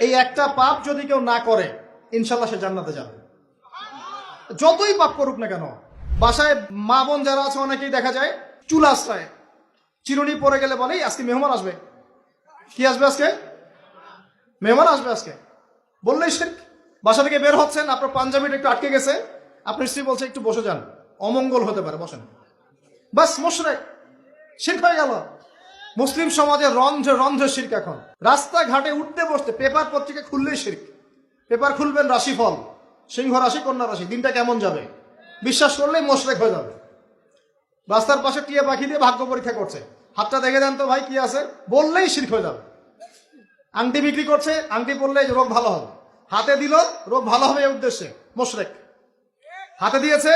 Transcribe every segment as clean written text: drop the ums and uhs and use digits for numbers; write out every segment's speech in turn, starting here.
এই একটা পাপ যদি কেউ না করে ইনশাল্লাহ সে জান্নাতে যাবে, যতই পাপ করুক না কেন। বাসায় মা বোন যারা আছে অনেকেই দেখা যায় চুল আশ্রয় চিরুনি পরে গেলে বলেই আজকে মেহমান আসবে। কি আসবে আজকে? মেহমান আসবে আজকে বললেই শিরক। বাসা থেকে বের হচ্ছেন, আপনার পাঞ্জাবিটা একটু আটকে গেছে, আপনার স্ত্রী বলছে একটু বসে যান, অমঙ্গল হতে পারে, বসেন, বাস মুশরিক, শিরক হয়ে গেল। মুসলিম সমাজে রন্ধ্রে রন্ধ্রে শিরক। এখন রাস্তাঘাটে উঠতে বসতে পেপার পত্রিকা খুললেই শিরক। পেপার খুলবেন রাশিফল, সিংহ রাশি কন্যা রাশি, দিনটা কেমন যাবে বিশ্বাস করলেই মুশরিক হয়ে যাবে। রাস্তার পাশে টিয়া পাখি দিয়ে ভাগ্য পরীক্ষা করছে, হাতটা দেখে দেন তো ভাই কি আছে, বললেই শিরক হয়ে যাবে। আংটি বিক্রি করছে, আংটি পরলে রোগ ভালো হবে, হাতে দিল রোগ ভালো হবে এই উদ্দেশ্যে, মুশরিক। হাতে দিয়েছে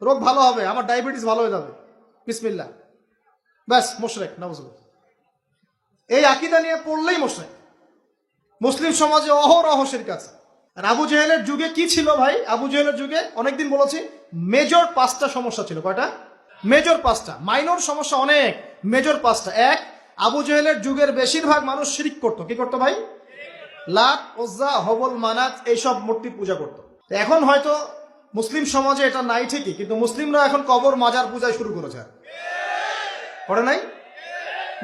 রোগ ভালো হবে, আমার ডায়াবেটিস ভালো হয়ে যাবে, বিসমিল্লাহ, ব্যাস মুশরিক, নাউজুবিল্লাহ। এই আকীদা নিয়ে পড়লেই মুশরিক। মুসলিম সমাজে অহরহ শিরক আছে। আর আবু জেহেলের যুগে কি ছিল ভাই? আবু জেহেলের যুগে অনেকদিন বলেছি মেজর 5টা সমস্যা ছিল। কয়টা? মেজর 5টা, মাইনর সমস্যা অনেক, মেজর 5টা। এক, আবু জেহেলের যুগের বেশিরভাগ মানুষ শিরক করতো। কি করতো ভাই? লাত, উজ্জা, হবল, মানাত এইসব মূর্তি পূজা করতো। এখন হয়তো মুসলিম সমাজে এটা নাই ঠিকই, কিন্তু মুসলিমরা এখন কবর মাজার পূজায় শুরু করেছে, করে নাই?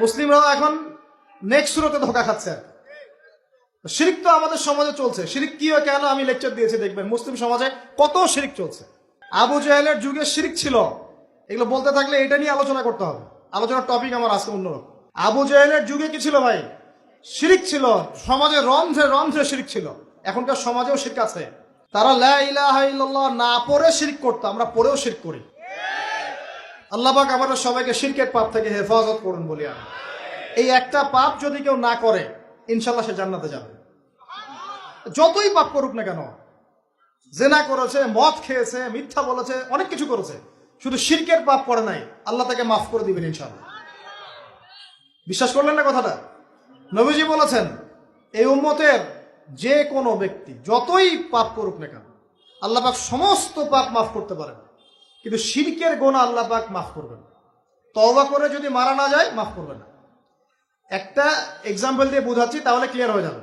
মুসলিমরাও এখন নেক্সট সুরতে ধোকা খাচ্ছে। শিরক তো আমাদের সমাজে চলছে। শিরক কি হয় কেন আমি লেকচার দিয়েছি, দেখবেন মুসলিম সমাজে কত শিরক চলছে। আবু জেহেলের যুগে শিরক ছিল, এগুলো বলতে থাকলে এটা নিয়ে আলোচনা করতে হবে। আলোচনার টপিক আমার আজকে অন্যরকম। আবু জেহেলের যুগে কি ছিল ভাই? শিরক ছিল, সমাজে রন্ধ্রে রন্ধ্রে শিরক ছিল। এখনকার সমাজেও শিরক আছে। তারা লা ইলাহা ইল্লাল্লাহ না পড়ে শিরক করতো, আমরা পড়েও শিরক করি। আল্লাহ পাক আমাদের সবাইকে শিরকের পাপ থেকে হেফাজত করুন বলি আমি। এই একটা পাপ যদি কেউ না করে ইনশাল্লাহ সে জান্নাতে যাবে, যতই পাপ করুক না কেন। জেনা করেছে, মদ খেয়েছে, মিথ্যা বলেছে, অনেক কিছু করেছে, শুধু শিরকের পাপ করে নাই, আল্লাহ তাকে মাফ করে দিবেন ইনশাল্লাহ। বিশ্বাস করলেন না কথাটা? নবীজি বলেছেন এই উম্মতের যে কোনো ব্যক্তি যতই পাপ করুক না কেন আল্লাহ পাক সমস্ত পাপ মাফ করতে পারেন, কিন্তু শিরকের গুনাহ আল্লাহ পাক মাফ করবেন। তওবা করে যদি মারা না যায় মাফ করবেন না। একটা এক্সাম্পল দিয়ে বোঝাচ্ছি, তাহলে ক্লিয়ার হয়ে যাবে।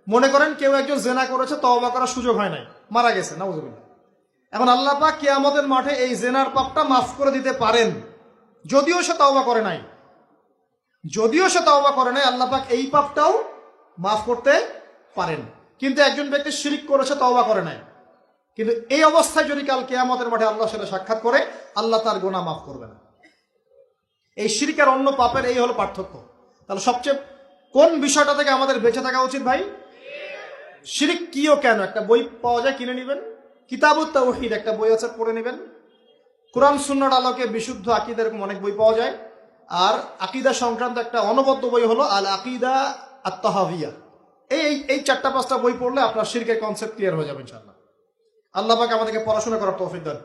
মনে করেন কেউ একজন জেনা করেছে, তওবা করার সুযোগ হয় নাই, মারা গেছে, নাউজুবিল্লাহ। এখন আল্লাহ পাক কিয়ামতের মাঠে এই জেনার পাপটা মাফ করে দিতে পারেন, যদিও সে তওবা করে নাই। যদিও সে তওবা করে নাই, আল্লাহ পাক এই পাপটাও মাফ করতে পারেন। কিন্তু একজন ব্যক্তি শিরক করেছে, তওবা করে নাই, কিন্তু এই অবস্থায় যদি কাল কিয়ামতের মাঠে আল্লাহর সাথে সাক্ষাৎ করে, আল্লাহ তার গুনাহ মাফ করবে না। এই শিরক আর অন্য পাপের এই হলো পার্থক্য। তাহলে সবচেয়ে কোন বিষয়টা থেকে আমাদের বেঁচে থাকা উচিত ভাই? শিরক কিও কেন, একটা বই পাওয়া যায়, কিনে নেবেন। কিতাবুত তাওহীদ একটা বই আছে, পড়ে নেবেন। কোরআন সুন্নাহর আলোকে বিশুদ্ধ আকীদা, এরকম অনেক বই পাওয়া যায়। আর আকীদা সংক্রান্ত একটা অনবদ্য বই হলো আল আকীদা আত তাহাওয়িয়া। এই 4-5টা বই পড়লে আপনার শিরকের কনসেপ্ট ক্লিয়ার হয়ে যাবে ইনশাআল্লাহ। আল্লাহ পাক আমাদেরকে পড়াশোনা করার তৌফিক দান।